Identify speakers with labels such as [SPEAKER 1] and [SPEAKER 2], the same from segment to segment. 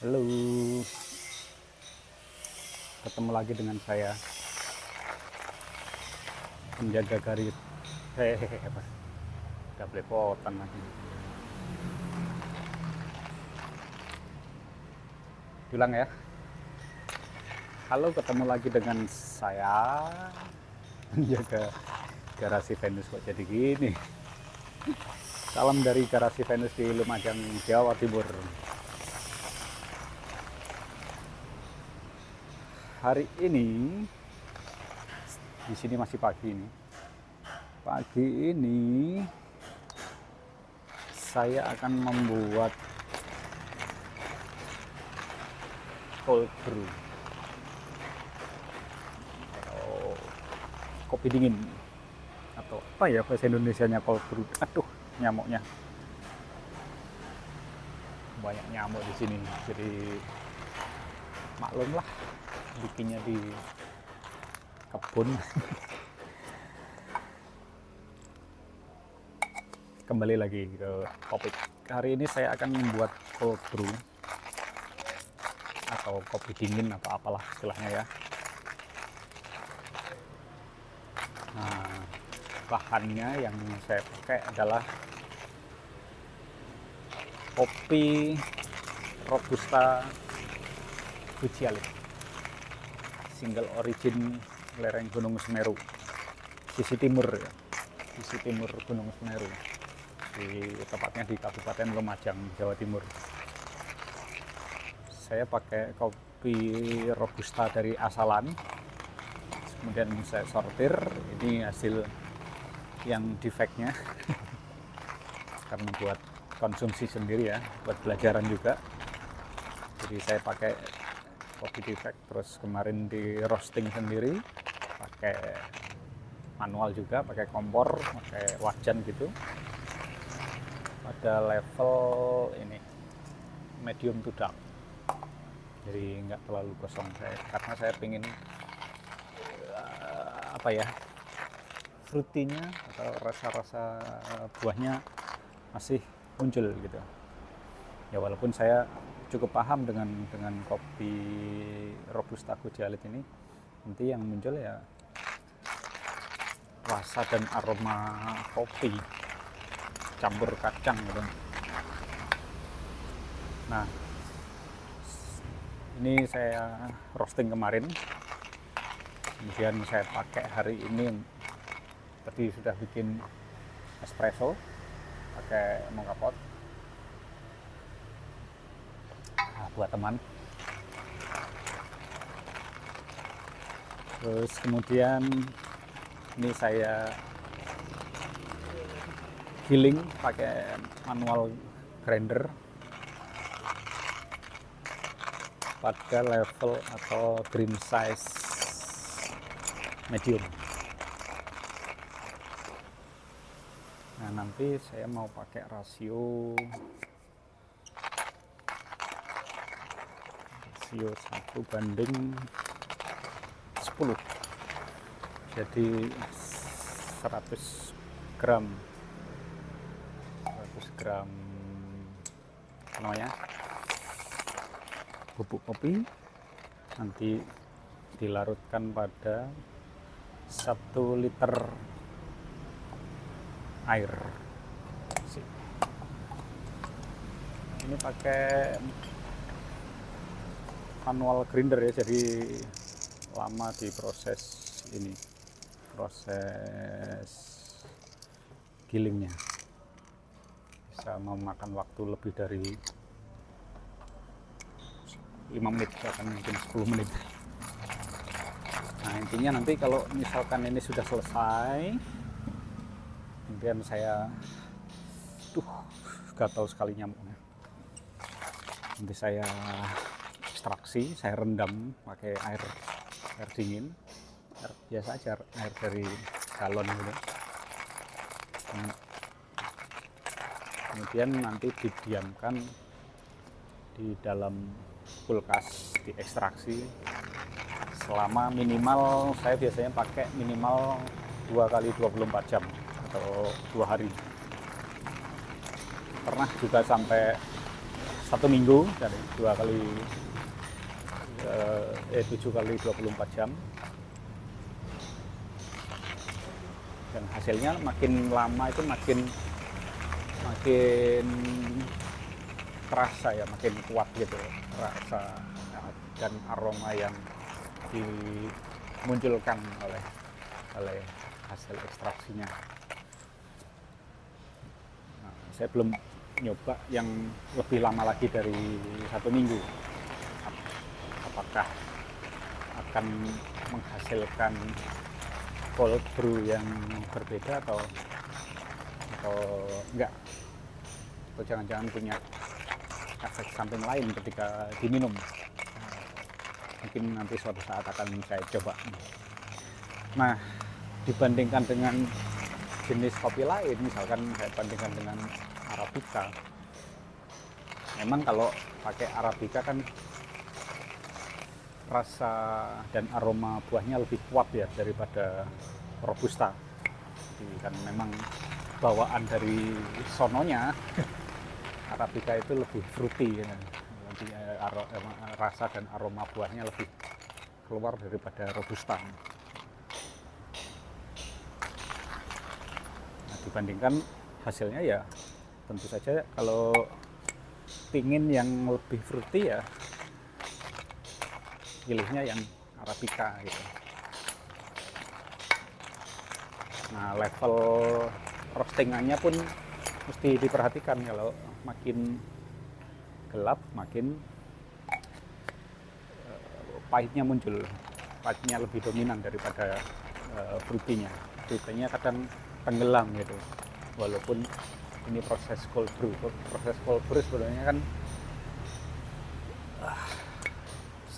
[SPEAKER 1] Halo, ketemu lagi dengan saya, penjaga garis. Hehehe, apa? Udah belepotan lagi. Ulang ya. Halo, ketemu lagi dengan saya, penjaga garasi Venus. Kok jadi gini? Salam dari garasi Venus di Lumajang, Jawa Timur. Hari ini di sini masih pagi ini. Pagi ini saya akan membuat cold brew atau kopi dingin, atau apa ya bahasa Indonesianya cold brew. Aduh, nyamuknya banyak nyamuk di sini, jadi maklum lah bikinnya di kebun. Kembali lagi ke topik. Hari ini saya akan membuat cold brew atau kopi dingin atau apalah istilahnya ya. Nah, bahannya yang saya pakai adalah kopi Robusta Gujialit, single origin lereng Gunung Semeru, sisi timur ya, sisi timur Gunung Semeru, tepatnya di Kabupaten Lumajang, Jawa Timur. Saya pakai kopi Robusta dari Asalan, kemudian saya sortir. Ini hasil yang defectnya karena buat konsumsi sendiri ya, buat pelajaran juga. Jadi saya pakai kopi defect, terus kemarin di roasting sendiri pakai manual juga, pakai kompor, pakai wajan gitu, pada level ini medium to dark, jadi nggak terlalu kosong. Karena saya pingin apa ya, fruitynya atau rasa-rasa buahnya masih muncul gitu ya. Walaupun saya cukup paham dengan kopi Robusta Gujialit ini, nanti yang muncul ya rasa dan aroma kopi campur kacang gitu. Nah, ini saya roasting kemarin, kemudian saya pakai hari ini. Tadi sudah bikin espresso pakai mocha pot buat teman. Terus kemudian ini saya giling pakai manual grinder pada level atau green size medium. Nah, nanti saya mau pakai rasio 1:10, jadi 100 gram namanya bubuk kopi, nanti dilarutkan pada 1 liter air. Ini pakai manual grinder ya, jadi lama di proses gilingnya, bisa memakan waktu lebih dari 5 menit, bahkan mungkin 10 menit. Nah, intinya nanti kalau misalkan ini sudah selesai, kemudian saya gatal sekali nyamuknya, nanti saya ekstraksi, saya rendam pakai air dingin, air biasa aja, air dari galon gitu. Kemudian nanti didiamkan di dalam kulkas, diekstraksi selama minimal, saya biasanya pakai minimal 2 kali 24 jam atau 2 hari. Pernah juga sampai 1 minggu dari 7 kali 24 jam, dan hasilnya makin lama itu makin terasa ya, makin kuat gitu rasa dan aroma yang dimunculkan oleh hasil ekstraksinya. Nah, saya belum nyoba yang lebih lama lagi dari 1 minggu. Apakah akan menghasilkan cold brew yang berbeda atau enggak, atau jangan-jangan punya efek samping lain ketika diminum. Mungkin nanti suatu saat akan saya coba. Nah, dibandingkan dengan jenis kopi lain, misalkan saya bandingkan dengan Arabica, memang kalau pakai Arabica kan rasa dan aroma buahnya lebih kuat ya daripada Robusta. Jadi kan memang bawaan dari sononya Arabica itu lebih fruity ya. Nanti rasa dan aroma buahnya lebih keluar daripada Robusta. Nah, dibandingkan hasilnya ya tentu saja kalau pingin yang lebih fruity ya pilihnya yang Arabica gitu. Nah, level roastingannya pun mesti diperhatikan. Kalau makin gelap makin pahitnya muncul, pahitnya lebih dominan daripada fruity-nya. Fruity-nya kadang tenggelam gitu, walaupun ini proses cold brew. Proses cold brew sebenarnya kan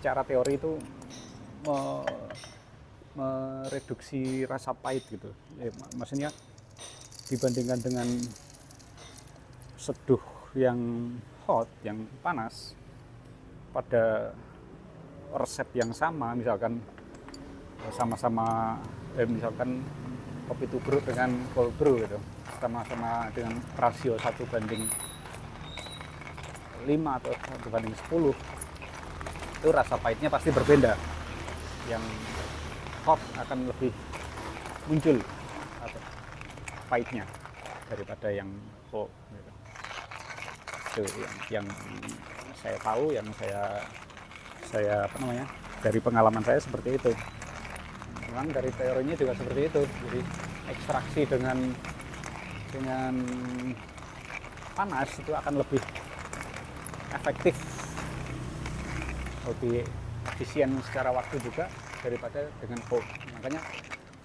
[SPEAKER 1] secara teori itu mereduksi rasa pahit gitu. Maksudnya dibandingkan dengan seduh yang hot, yang panas, pada resep yang sama, misalkan sama-sama misalkan kopi tubruk dengan cold brew gitu, sama-sama dengan rasio 1:5 atau 1:10, itu rasa pahitnya pasti berbeda. Yang hot akan lebih muncul atau pahitnya daripada yang cold gitu. Itu yang saya tahu, yang saya dari pengalaman saya seperti itu. Memang dari teorinya juga seperti itu. Jadi ekstraksi dengan panas itu akan lebih efektif, lebih efisien secara waktu juga daripada dengan cold. Makanya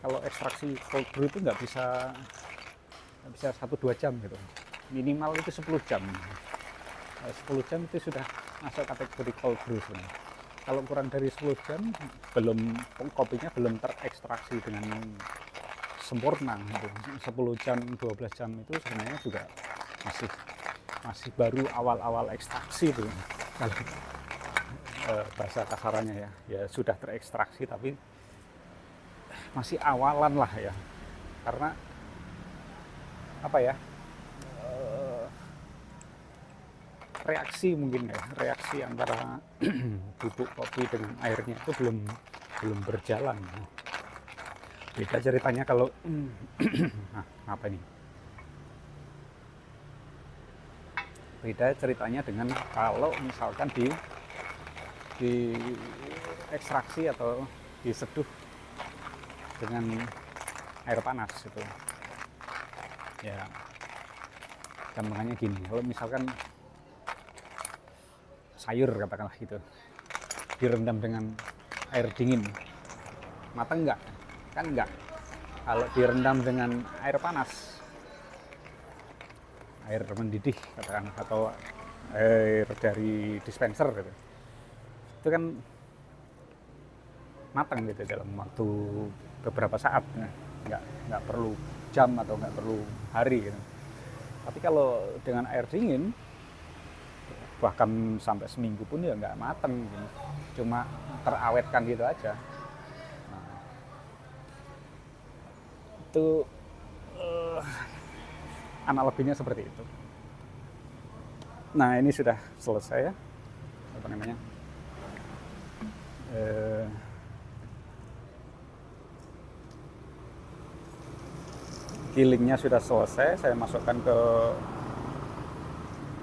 [SPEAKER 1] kalau ekstraksi cold brew itu nggak bisa 1-2 jam gitu, minimal itu 10 jam. 10 jam itu sudah masuk kategori cold brew sebenarnya. Kalau kurang dari 10 jam kopinya belum terekstraksi dengan sempurna gitu. 10 jam 12 jam itu sebenarnya juga masih baru awal-awal ekstraksi tuh. Kalau bahasa kasarannya ya sudah terekstraksi tapi masih awalan lah ya, karena apa ya, reaksi antara bubuk kopi dengan airnya itu belum berjalan. Beda ceritanya kalau apa ini? Beda ceritanya dengan kalau misalkan di ekstraksi atau diseduh dengan air panas itu. Ya, gampangannya gini, kalau misalkan sayur katakanlah gitu direndam dengan air dingin, matang enggak? Kan enggak. Kalau direndam dengan air panas, air mendidih katakan, atau air dari dispenser gitu, itu kan matang gitu dalam waktu beberapa saat, nggak perlu jam atau nggak perlu hari gitu. Tapi kalau dengan air dingin bahkan sampai seminggu pun ya nggak matang gitu. Cuma terawetkan gitu aja. Nah, itu analoginya seperti itu. Nah, ini sudah selesai ya, apa namanya, gilingnya sudah selesai. Saya masukkan ke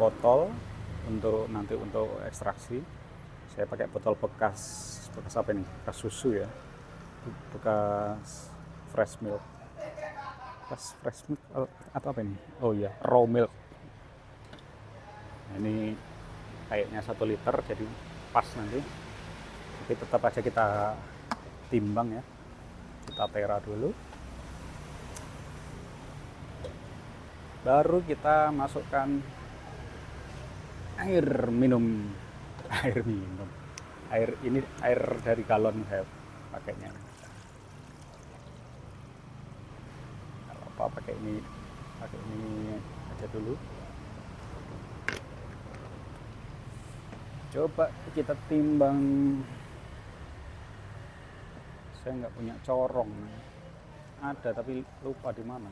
[SPEAKER 1] botol untuk ekstraksi. Saya pakai botol bekas apa ini, bekas susu ya, bekas fresh milk atau apa ini, oh iya, raw milk. Nah, ini kayaknya 1 liter, jadi pas nanti. Tapi tetap aja kita timbang ya, kita tera dulu, baru kita masukkan air minum. Air dari galon saya pakainya. Kalau apa pakai ini aja dulu. Coba kita timbang. Saya nggak punya corong. Ada tapi lupa di mana.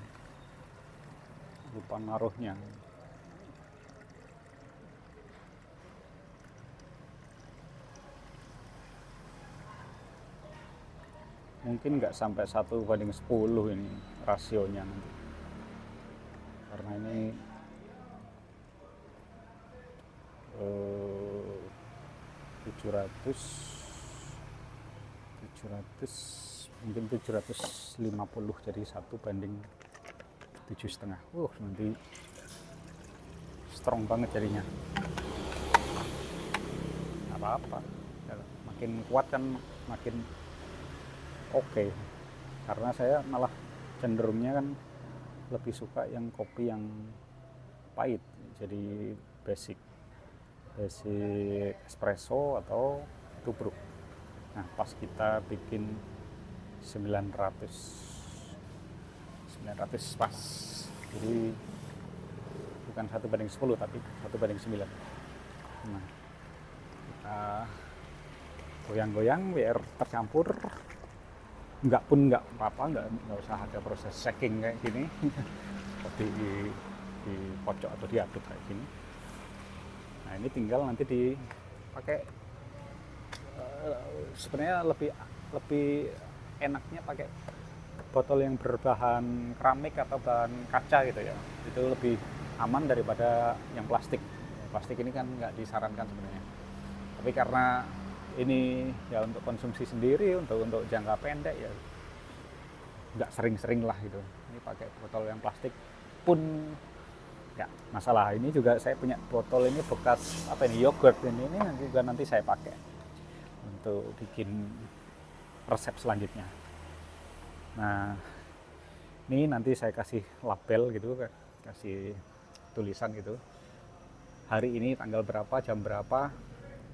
[SPEAKER 1] Lupa naruhnya. Mungkin nggak sampai 1:10 ini rasionya nanti, karena ini 700 mungkin 750, jadi 1:7,5. Nanti strong banget jadinya. Apa-apa, makin kuat kan makin oke. Karena saya malah cenderungnya kan lebih suka yang kopi yang pahit, jadi basic espresso atau tubruk. Nah, pas kita bikin 900 pas, jadi bukan 1:10 tapi 1:9. Nah, kita goyang-goyang biar tercampur. Nggak apa-apa, nggak usah ada proses shaking kayak gini. Seperti di pojok atau diaduk kayak gini. Nah, ini tinggal nanti dipakai. Sebenarnya lebih enaknya pakai botol yang berbahan keramik atau bahan kaca gitu ya. Itu lebih aman daripada yang plastik. Plastik ini kan nggak disarankan sebenarnya. Tapi karena ini ya untuk konsumsi sendiri, untuk jangka pendek ya nggak sering-sering lah gitu. Ini pakai botol yang plastik pun ya masalah. Ini juga saya punya botol ini bekas apa ini, yogurt ini juga nanti saya pakai untuk bikin resep selanjutnya. Nah, ini nanti saya kasih label gitu, kasih tulisan gitu, hari ini tanggal berapa, jam berapa,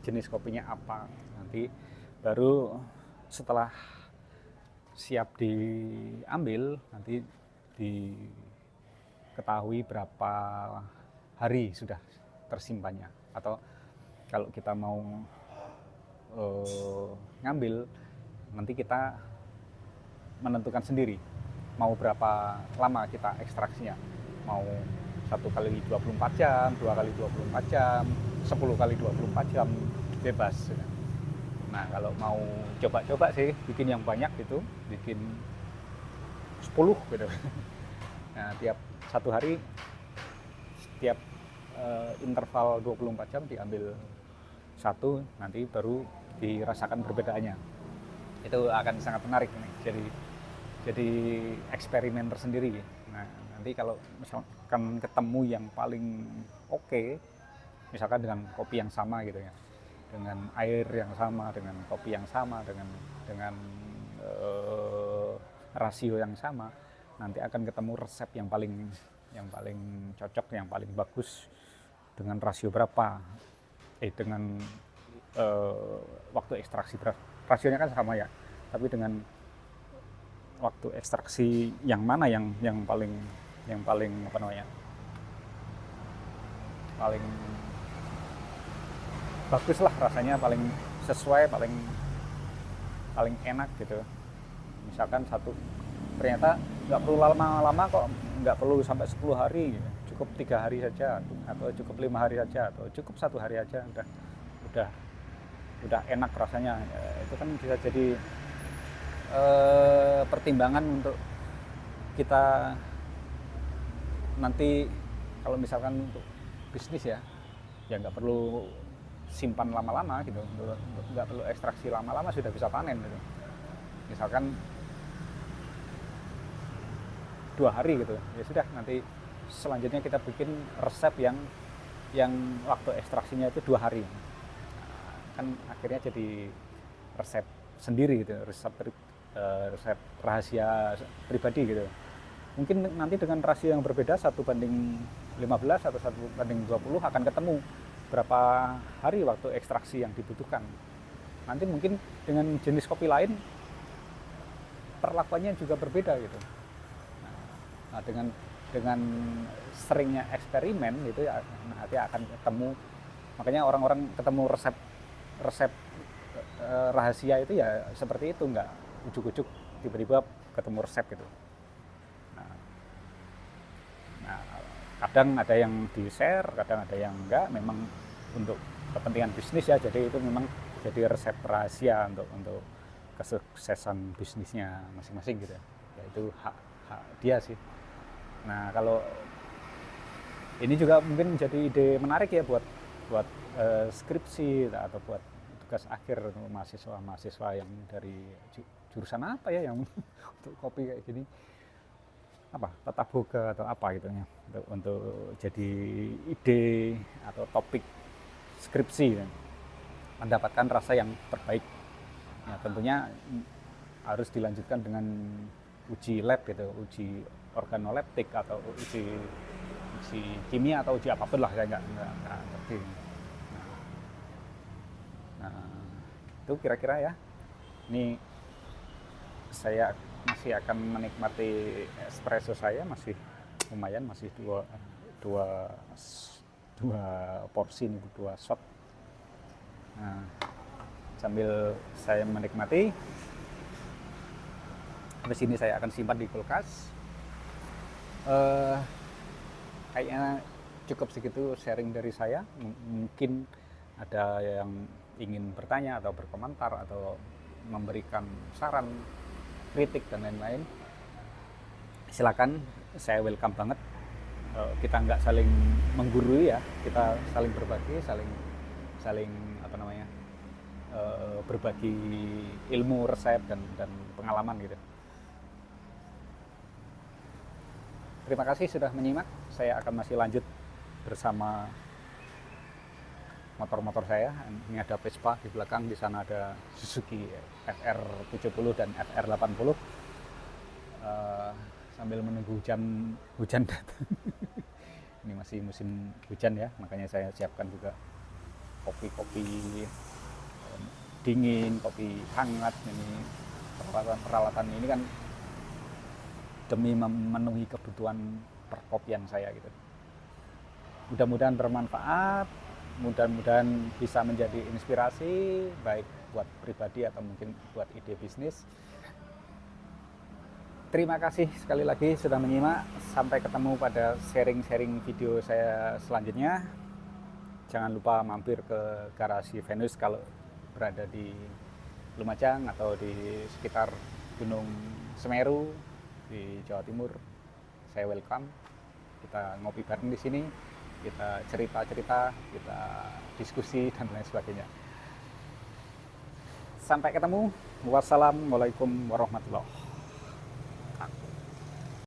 [SPEAKER 1] jenis kopinya apa. Nanti baru setelah siap diambil, nanti diketahui berapa hari sudah tersimpannya. Atau kalau kita mau ngambil, nanti kita menentukan sendiri mau berapa lama kita ekstraksinya, mau 1x24 jam, 2x24 jam, 10x24 jam, bebas. Nah, kalau mau coba-coba sih bikin yang banyak gitu, bikin 10 gitu. Nah, tiap satu hari, tiap interval 24 jam diambil satu, nanti baru dirasakan perbedaannya. Itu akan sangat menarik nih, jadi eksperimen tersendiri. Nah, nanti kalau misalkan ketemu yang paling oke, misalkan dengan kopi yang sama gitu ya, dengan air yang sama, dengan kopi yang sama, dengan rasio yang sama, nanti akan ketemu resep yang paling cocok, yang paling bagus dengan rasio berapa, dengan waktu ekstraksi berapa. Rasionya kan sama ya, tapi dengan waktu ekstraksi yang mana yang paling apa namanya, paling bagus lah rasanya, paling sesuai, paling enak gitu. Misalkan ternyata nggak perlu lama-lama kok, nggak perlu sampai 10 hari gitu. cukup 3 hari saja, atau cukup 5 hari saja, atau cukup 1 hari aja, udah udah enak rasanya. Itu kan bisa jadi pertimbangan untuk kita nanti kalau misalkan untuk bisnis ya nggak perlu simpan lama-lama gitu, nggak perlu ekstraksi lama-lama, sudah bisa panen gitu. Misalkan 2 hari gitu, ya sudah, nanti selanjutnya kita bikin resep yang waktu ekstraksinya itu 2 hari. Kan akhirnya jadi resep sendiri gitu, resep rahasia pribadi gitu. Mungkin nanti dengan rasio yang berbeda 1:15 atau 1:20 akan ketemu berapa hari waktu ekstraksi yang dibutuhkan. Nanti mungkin dengan jenis kopi lain perlakuannya juga berbeda gitu. Nah, dengan seringnya eksperimen gitu ya, nanti akan ketemu. Makanya orang-orang ketemu resep rahasia itu ya seperti itu, nggak ujuk-ujuk tiba-tiba ketemu resep gitu. Nah, kadang ada yang di-share, kadang ada yang enggak, memang untuk kepentingan bisnis ya, jadi itu memang jadi resep rahasia untuk kesuksesan bisnisnya masing-masing gitu ya, itu hak dia sih. Nah, kalau ini juga mungkin menjadi ide menarik ya buat skripsi atau buat tugas akhir untuk mahasiswa yang dari jurusan apa ya yang untuk kopi kayak gini, apa, tata boga atau apa gitu ya, untuk jadi ide atau topik skripsi ya, mendapatkan rasa yang terbaik. Ya, tentunya harus dilanjutkan dengan uji lab gitu, uji organoleptik atau uji kimia atau uji apapun lah, saya nggak ngerti. Nah, itu kira-kira ya. Ini saya masih akan menikmati espresso saya, masih lumayan, masih dua porsi nih, 2 shot. Nah, sambil saya menikmati, habis ini saya akan simpan di kulkas. Kayaknya cukup segitu sharing dari saya. Mungkin ada yang ingin bertanya atau berkomentar atau memberikan saran, kritik dan lain-lain, silakan, saya welcome banget. Kita nggak saling menggurui ya, kita saling berbagi, saling apa namanya, berbagi ilmu, resep dan pengalaman gitu. Terima kasih sudah menyimak. Saya akan masih lanjut bersama motor-motor saya. Ini ada Vespa di belakang, di sana ada Suzuki FR70 dan FR80. Sambil menunggu hujan datang. Ini masih musim hujan ya, makanya saya siapkan juga kopi dingin, kopi hangat. Ini peralatan ini kan demi memenuhi kebutuhan perkopian saya gitu. Mudah-mudahan bermanfaat, mudah-mudahan bisa menjadi inspirasi baik buat pribadi atau mungkin buat ide bisnis. Terima kasih sekali lagi sudah menyimak. Sampai ketemu pada sharing-sharing video saya selanjutnya. Jangan lupa mampir ke garasi Venus kalau berada di Lumajang atau di sekitar Gunung Semeru di Jawa Timur. Saya welcome. Kita ngopi bareng di sini, kita cerita-cerita, kita diskusi dan lain sebagainya. Sampai ketemu. Wassalamualaikum warahmatullahi wabarakatuh.